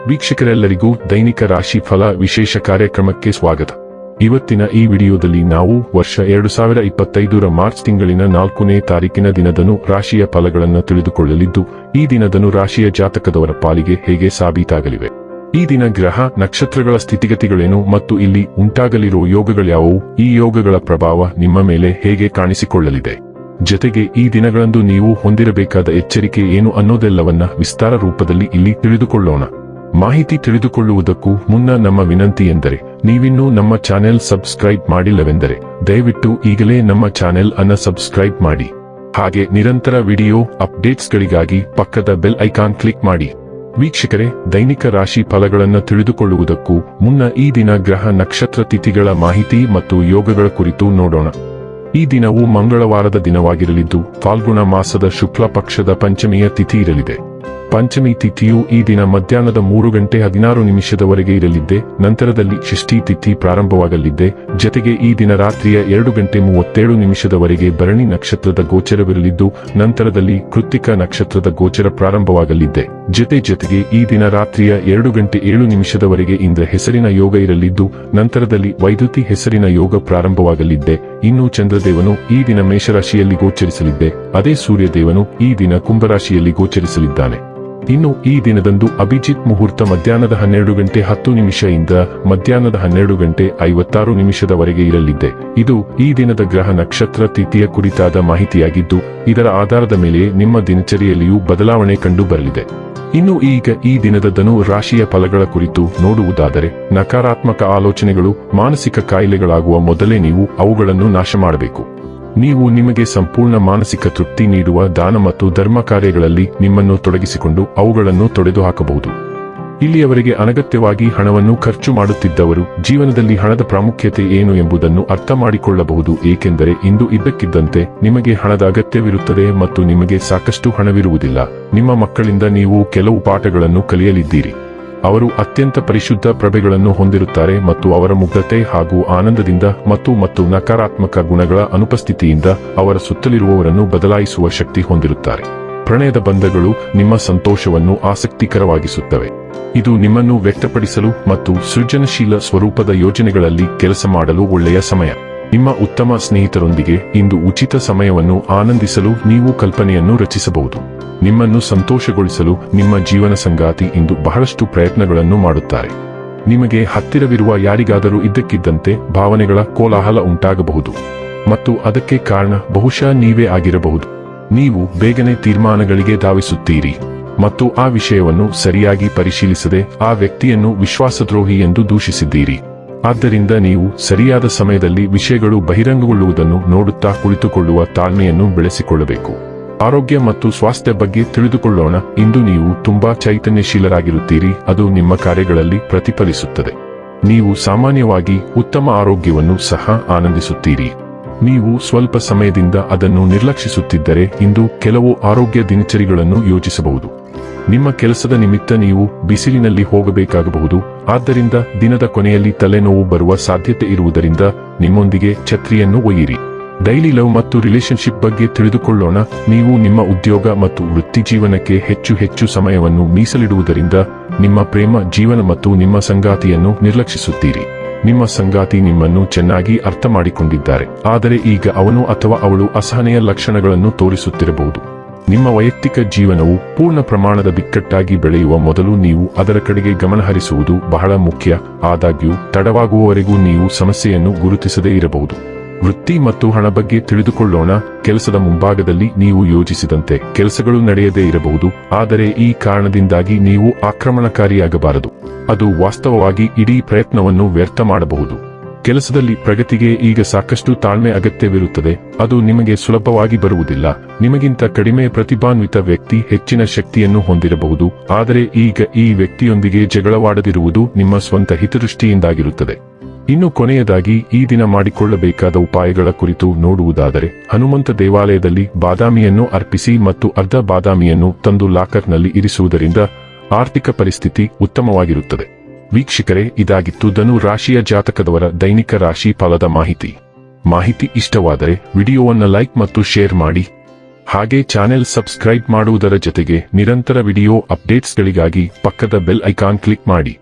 ವೀಕ್ಷಕರೆಲ್ಲರಿಗೂ ದೈನಿಕ ರಾಶಿ ಫಲ ವಿಶೇಷ ಕಾರ್ಯಕ್ರಮಕ್ಕೆ ಸ್ವಾಗತ. ಇವತ್ತಿನ ಈ ವಿಡಿಯೋದಲ್ಲಿ ನಾವು ವರ್ಷ 2025ರ ಮಾರ್ಚ್ ತಿಂಗಳಿನ 4ನೇ ತಾರೀಕಿನ ದಿನದನು ರಾಶಿಯ ಫಲಗಳನ್ನು ತಿಳಿದುಕೊಳ್ಳಲಿದ್ದು, ಈ ದಿನದನು ರಾಶಿಯ ಜಾತಕದವರ ಪಾಲಿಗೆ ಹೇಗೆ ಸಾಬೀತಾಗಲಿವೆ, ಈ ದಿನ ಗ್ರಹ ನಕ್ಷತ್ರಗಳ ಸ್ಥಿತಿಗತಿಗಳೇನು ಮತ್ತು ಇಲ್ಲಿ ಉಂಟಾಗಲಿರುವ ಯೋಗಗಳ್ಯಾವುವು, ಈ ಯೋಗಗಳ ಪ್ರಭಾವ ನಿಮ್ಮ ಮೇಲೆ ಹೇಗೆ ಕಾಣಿಸಿಕೊಳ್ಳಲಿದೆ, ಜೊತೆಗೆ ಈ ದಿನಗಳಂದು ನೀವು ಹೊಂದಿರಬೇಕಾದ ಎಚ್ಚರಿಕೆ ಏನು ಅನ್ನೋದೆಲ್ಲವನ್ನ ವಿಸ್ತಾರ ರೂಪದಲ್ಲಿ ಇಲ್ಲಿ ತಿಳಿದುಕೊಳ್ಳೋಣ. ಮಾಹಿತಿ ತಿಳಿದುಕೊಳ್ಳುವುದಕ್ಕೂ ಮುನ್ನ ನಮ್ಮ ವಿನಂತಿ ಎಂದರೆ, ನೀವಿನ್ನೂ ನಮ್ಮ ಚಾನೆಲ್ ಸಬ್ಸ್ಕ್ರೈಬ್ ಮಾಡಿಲ್ಲವೆಂದರೆ ದಯವಿಟ್ಟು ಈಗಲೇ ನಮ್ಮ ಚಾನೆಲ್ ಅನ್ನು ಸಬ್ಸ್ಕ್ರೈಬ್ ಮಾಡಿ. ಹಾಗೆ ನಿರಂತರ ವಿಡಿಯೋ ಅಪ್ಡೇಟ್ಸ್ಗಳಿಗಾಗಿ ಪಕ್ಕದ ಬೆಲ್ ಐಕಾನ್ ಕ್ಲಿಕ್ ಮಾಡಿ. ವೀಕ್ಷಕರೇ, ದೈನಿಕ ರಾಶಿ ಫಲಗಳನ್ನು ತಿಳಿದುಕೊಳ್ಳುವುದಕ್ಕೂ ಮುನ್ನ ಈ ದಿನ ಗ್ರಹ ನಕ್ಷತ್ರ ತಿಥಿಗಳ ಮಾಹಿತಿ ಮತ್ತು ಯೋಗಗಳ ಕುರಿತು ನೋಡೋಣ. ಈ ದಿನವು ಮಂಗಳವಾರದ ದಿನವಾಗಿರಲಿದ್ದು, ಫಾಲ್ಗುಣ ಮಾಸದ ಶುಕ್ಲ ಪಕ್ಷದ ಪಂಚಮಿಯ ತಿಥಿ ಇರಲಿದೆ. ಪಂಚಮಿ ತಿಥಿಯು ಈ ದಿನ ಮಧ್ಯಾಹ್ನದ 3:16 ಇರಲಿದ್ದೆ. ನಂತರದಲ್ಲಿ ಷಷ್ಠಿ ತಿಥಿ ಪ್ರಾರಂಭವಾಗಲಿದ್ದೆ. ಜೊತೆಗೆ ಈ ದಿನ ರಾತ್ರಿಯ 2:37 ಭರಣಿ ನಕ್ಷತ್ರದ ಗೋಚರವಿರಲಿದ್ದು, ನಂತರದಲ್ಲಿ ಕೃತ್ತಿಕ ನಕ್ಷತ್ರದ ಗೋಚರ ಪ್ರಾರಂಭವಾಗಲಿದ್ದೆ. ಜೊತೆಗೆ ಈ ದಿನ ರಾತ್ರಿಯ 2:07 ಇಂದ್ರ ಹೆಸರಿನ ಯೋಗ ಇರಲಿದ್ದು, ನಂತರದಲ್ಲಿ ವೈದ್ಯುತಿ ಹೆಸರಿನ ಯೋಗ ಪ್ರಾರಂಭವಾಗಲಿದ್ದೆ. ಇನ್ನು ಚಂದ್ರದೇವನು ಈ ದಿನ ಮೇಷರಾಶಿಯಲ್ಲಿ ಗೋಚರಿಸಲಿದ್ದೆ. ಅದೇ ಸೂರ್ಯದೇವನು ಈ ದಿನ ಕುಂಭರಾಶಿಯಲ್ಲಿ ಗೋಚರಿಸಲಿದ್ದಾನೆ. ಇನ್ನು ಈ ದಿನದಂದು ಅಭಿಜಿತ್ ಮುಹೂರ್ತ ಮಧ್ಯಾಹ್ನದ 12:10 ಇಂದ ಮಧ್ಯಾಹ್ನದ 12:56 ಇರಲಿದ್ದೆ. ಇದು ಈ ದಿನದ ಗ್ರಹ ನಕ್ಷತ್ರ ತಿಥಿಯ ಕುರಿತಾದ ಮಾಹಿತಿಯಾಗಿದ್ದು, ಇದರ ಆಧಾರದ ಮೇಲೆ ನಿಮ್ಮ ದಿನಚರಿಯಲ್ಲಿಯೂ ಬದಲಾವಣೆ ಕಂಡು ಬರಲಿದೆ. ಇನ್ನು ಈಗ ಈ ದಿನದ ಧನು ರಾಶಿಯ ಫಲಗಳ ಕುರಿತು ನೋಡುವುದಾದರೆ, ನಕಾರಾತ್ಮಕ ಆಲೋಚನೆಗಳು, ಮಾನಸಿಕ ಕಾಯಿಲೆಗಳಾಗುವ ಮೊದಲೇ ನೀವು ಅವುಗಳನ್ನು ನಾಶ ಮಾಡಬೇಕು. ನೀವು ನಿಮಗೆ ಸಂಪೂರ್ಣ ಮಾನಸಿಕ ತೃಪ್ತಿ ನೀಡುವ ದಾನ ಮತ್ತು ಧರ್ಮ ಕಾರ್ಯಗಳಲ್ಲಿ ನಿಮ್ಮನ್ನು ತೊಡಗಿಸಿಕೊಂಡು ಅವುಗಳನ್ನು ತೊಡೆದುಹಾಕಬಹುದು. ಇಲ್ಲಿಯವರೆಗೆ ಅನಗತ್ಯವಾಗಿ ಹಣವನ್ನು ಖರ್ಚು ಮಾಡುತ್ತಿದ್ದವರು ಜೀವನದಲ್ಲಿ ಹಣದ ಪ್ರಾಮುಖ್ಯತೆ ಏನು ಎಂಬುದನ್ನು ಅರ್ಥ ಮಾಡಿಕೊಳ್ಳಬಹುದು. ಏಕೆಂದರೆ ಇಂದು ಇದ್ದಕ್ಕಿದ್ದಂತೆ ನಿಮಗೆ ಹಣದ ಅಗತ್ಯವಿರುತ್ತದೆ ಮತ್ತು ನಿಮಗೆ ಸಾಕಷ್ಟು ಹಣವಿರುವುದಿಲ್ಲ. ನಿಮ್ಮ ಮಕ್ಕಳಿಂದ ನೀವು ಕೆಲವು ಪಾಠಗಳನ್ನು ಕಲಿಯಲಿದ್ದೀರಿ. ಅವರು ಅತ್ಯಂತ ಪರಿಶುದ್ಧ ಪ್ರಭೆಗಳನ್ನು ಹೊಂದಿರುತ್ತಾರೆ ಮತ್ತು ಅವರ ಮುಗ್ಧತೆ ಹಾಗೂ ಆನಂದದಿಂದ ಮತ್ತು ನಕಾರಾತ್ಮಕ ಗುಣಗಳ ಅನುಪಸ್ಥಿತಿಯಿಂದ ಅವರ ಸುತ್ತಲಿರುವವರನ್ನು ಬದಲಾಯಿಸುವ ಶಕ್ತಿ ಹೊಂದಿರುತ್ತಾರೆ. ಪ್ರಣಯದ ಬಂಧಗಳು ನಿಮ್ಮ ಸಂತೋಷವನ್ನು ಆಸಕ್ತಿಕರವಾಗಿಸುತ್ತವೆ. ಇದು ನಿಮ್ಮನ್ನು ವ್ಯಕ್ತಪಡಿಸಲು ಮತ್ತು ಸೃಜನಶೀಲ ಸ್ವರೂಪದ ಯೋಜನೆಗಳಲ್ಲಿ ಕೆಲಸ ಮಾಡಲು ಒಳ್ಳೆಯ ಸಮಯ. ನಿಮ್ಮ ಉತ್ತಮ ಸ್ನೇಹಿತರೊಂದಿಗೆ ಇಂದು ಉಚಿತ ಸಮಯವನ್ನು ಆನಂದಿಸಲು ನೀವು ಕಲ್ಪನೆಯನ್ನು ರಚಿಸಬಹುದು. ನಿಮ್ಮನ್ನು ಸಂತೋಷಗೊಳಿಸಲು ನಿಮ್ಮ ಜೀವನ ಸಂಗಾತಿ ಇಂದು ಬಹಳಷ್ಟು ಪ್ರಯತ್ನಗಳನ್ನು ಮಾಡುತ್ತಾರೆ. ನಿಮಗೆ ಹತ್ತಿರವಿರುವ ಯಾರಿಗಾದರೂ ಇದ್ದಕ್ಕಿದ್ದಂತೆ ಭಾವನೆಗಳ ಕೋಲಾಹಲ ಉಂಟಾಗಬಹುದು ಮತ್ತು ಅದಕ್ಕೆ ಕಾರಣ ಬಹುಶಃ ನೀವೇ ಆಗಿರಬಹುದು. ನೀವು ಬೇಗನೆ ತೀರ್ಮಾನಗಳಿಗೆ ಧಾವಿಸುತ್ತೀರಿ ಮತ್ತು ಆ ವಿಷಯವನ್ನು ಸರಿಯಾಗಿ ಪರಿಶೀಲಿಸದೆ ಆ ವ್ಯಕ್ತಿಯನ್ನು ವಿಶ್ವಾಸದ್ರೋಹಿ ಎಂದು ದೂಷಿಸಿದ್ದೀರಿ. ಆದ್ದರಿಂದ ನೀವು ಸರಿಯಾದ ಸಮಯದಲ್ಲಿ ವಿಷಯಗಳು ಬಹಿರಂಗಗೊಳ್ಳುವುದನ್ನು ನೋಡುತ್ತಾ ಕುಳಿತುಕೊಳ್ಳುವ ತಾಳ್ಮೆಯನ್ನು ಬೆಳೆಸಿಕೊಳ್ಳಬೇಕು. ಆರೋಗ್ಯ ಮತ್ತು ಸ್ವಾಸ್ಥ್ಯ ಬಗ್ಗೆ ತಿಳಿದುಕೊಳ್ಳೋಣ. ಇಂದು ನೀವು ತುಂಬಾ ಚೈತನ್ಯಶೀಲರಾಗಿರುತ್ತೀರಿ. ಅದು ನಿಮ್ಮ ಕಾರ್ಯಗಳಲ್ಲಿ ಪ್ರತಿಫಲಿಸುತ್ತದೆ. ನೀವು ಸಾಮಾನ್ಯವಾಗಿ ಉತ್ತಮ ಆರೋಗ್ಯವನ್ನು ಸಹ ಆನಂದಿಸುತ್ತೀರಿ. ನೀವು ಸ್ವಲ್ಪ ಸಮಯದಿಂದ ಅದನ್ನು ನಿರ್ಲಕ್ಷಿಸುತ್ತಿದ್ದರೆ ಇಂದು ಕೆಲವು ಆರೋಗ್ಯ ದಿನಚರಿಗಳನ್ನು ಯೋಜಿಸಬಹುದು. ನಿಮ್ಮ ಕೆಲಸದ ನಿಮಿತ್ತ ನೀವು ಬಿಸಿಲಿನಲ್ಲಿ ಹೋಗಬೇಕಾಗಬಹುದು. ಆದ್ದರಿಂದ ದಿನದ ಕೊನೆಯಲ್ಲಿ ತಲೆನೋವು ಬರುವ ಸಾಧ್ಯತೆ ಇರುವುದರಿಂದ ನಿಮ್ಮೊಂದಿಗೆ ಛತ್ರಿಯನ್ನು ಒಯ್ಯಿರಿ. ಡೈಲಿ ಲವ್ ಮತ್ತು ರಿಲೇಶನ್ಶಿಪ್ ಬಗ್ಗೆ ತಿಳಿದುಕೊಳ್ಳೋಣ. ನೀವು ನಿಮ್ಮ ಉದ್ಯೋಗ ಮತ್ತು ವೃತ್ತಿ ಜೀವನಕ್ಕೆ ಹೆಚ್ಚು ಸಮಯವನ್ನು ಮೀಸಲಿಡುವುದರಿಂದ ನಿಮ್ಮ ಪ್ರೇಮ ಜೀವನ ಮತ್ತು ನಿಮ್ಮ ಸಂಗಾತಿಯನ್ನು ನಿರ್ಲಕ್ಷಿಸುತ್ತೀರಿ. ನಿಮ್ಮ ಸಂಗಾತಿ ನಿಮ್ಮನ್ನು ಚೆನ್ನಾಗಿ ಅರ್ಥ ಮಾಡಿಕೊಂಡಿದ್ದಾರೆ, ಆದರೆ ಈಗ ಅವನು ಅಥವಾ ಅವಳು ಅಸಹನೆಯ ಲಕ್ಷಣಗಳನ್ನು ತೋರಿಸುತ್ತಿರಬಹುದು. ನಿಮ್ಮ ವೈಯಕ್ತಿಕ ಜೀವನವು ಪೂರ್ಣ ಪ್ರಮಾಣದ ಬಿಕ್ಕಟ್ಟಾಗಿ ಬೆಳೆಯುವ ಮೊದಲು ನೀವು ಅದರ ಕಡೆಗೆ ಗಮನಹರಿಸುವುದು ಬಹಳ ಮುಖ್ಯ. ಆದಾಗ್ಯೂ ತಡವಾಗುವವರೆಗೂ ನೀವು ಸಮಸ್ಯೆಯನ್ನು ಗುರುತಿಸದೇ ಇರಬಹುದು. ವೃತ್ತಿ ಮತ್ತು ಹಣ ಬಗ್ಗೆ ತಿಳಿದುಕೊಳ್ಳೋಣ. ಕೆಲಸದ ಮುಂಭಾಗದಲ್ಲಿ ನೀವು ಯೋಜಿಸಿದಂತೆ ಕೆಲಸಗಳು ನಡೆಯದೇ ಇರಬಹುದು, ಆದರೆ ಈ ಕಾರಣದಿಂದಾಗಿ ನೀವು ಆಕ್ರಮಣಕಾರಿಯಾಗಬಾರದು. ಅದು ವಾಸ್ತವವಾಗಿ ಇಡೀ ಪ್ರಯತ್ನವನ್ನು ವ್ಯರ್ಥ ಮಾಡಬಹುದು. ಕೆಲಸದಲ್ಲಿ ಪ್ರಗತಿಗೆ ಈಗ ಸಾಕಷ್ಟು ತಾಳ್ಮೆ ಅಗತ್ಯವಿರುತ್ತದೆ. ಅದು ನಿಮಗೆ ಸುಲಭವಾಗಿ ಬರುವುದಿಲ್ಲ. ನಿಮಗಿಂತ ಕಡಿಮೆ ಪ್ರತಿಭಾನ್ವಿತ ವ್ಯಕ್ತಿ ಹೆಚ್ಚಿನ ಶಕ್ತಿಯನ್ನು ಹೊಂದಿರಬಹುದು, ಆದರೆ ಈಗ ಈ ವ್ಯಕ್ತಿಯೊಂದಿಗೆ ಜಗಳವಾಡದಿರುವುದು ನಿಮ್ಮ ಸ್ವಂತ ಹಿತದೃಷ್ಟಿಯಿಂದಾಗಿರುತ್ತದೆ. ಇನ್ನು ಕೊನೆಯದಾಗಿ ಈ ದಿನ ಮಾಡಿಕೊಳ್ಳಬೇಕಾದ ಉಪಾಯಗಳ ಕುರಿತು ನೋಡುವುದಾದರೆ, ಹನುಮಂತ ದೇವಾಲಯದಲ್ಲಿ ಬಾದಾಮಿಯನ್ನು ಅರ್ಪಿಸಿ ಮತ್ತು ಅರ್ಧ ಬಾದಾಮಿಯನ್ನು ತಂದು ಲಾಕರ್ನಲ್ಲಿ ಇರಿಸುವುದರಿಂದ ಆರ್ಥಿಕ ಪರಿಸ್ಥಿತಿ ಉತ್ತಮವಾಗಿರುತ್ತದೆ. ವೀಕ್ಷಕರೇ, ಇದಾಗಿತ್ತು ಧನು ರಾಶಿಯ ಜಾತಕದವರ ದೈನಿಕ ರಾಶಿ ಫಲದ ಮಾಹಿತಿ ಇಷ್ಟವಾದರೆ ವಿಡಿಯೋವನ್ನು ಲೈಕ್ ಮತ್ತು ಶೇರ್ ಮಾಡಿ. ಹಾಗೆ ಚಾನೆಲ್ ಸಬ್ಸ್ಕ್ರೈಬ್ ಮಾಡುವುದರ ಜೊತೆಗೆ ನಿರಂತರ ವಿಡಿಯೋ ಅಪ್ಡೇಟ್ಸ್ಗಳಿಗಾಗಿ ಪಕ್ಕದ ಬೆಲ್ ಐಕಾನ್ ಕ್ಲಿಕ್ ಮಾಡಿ.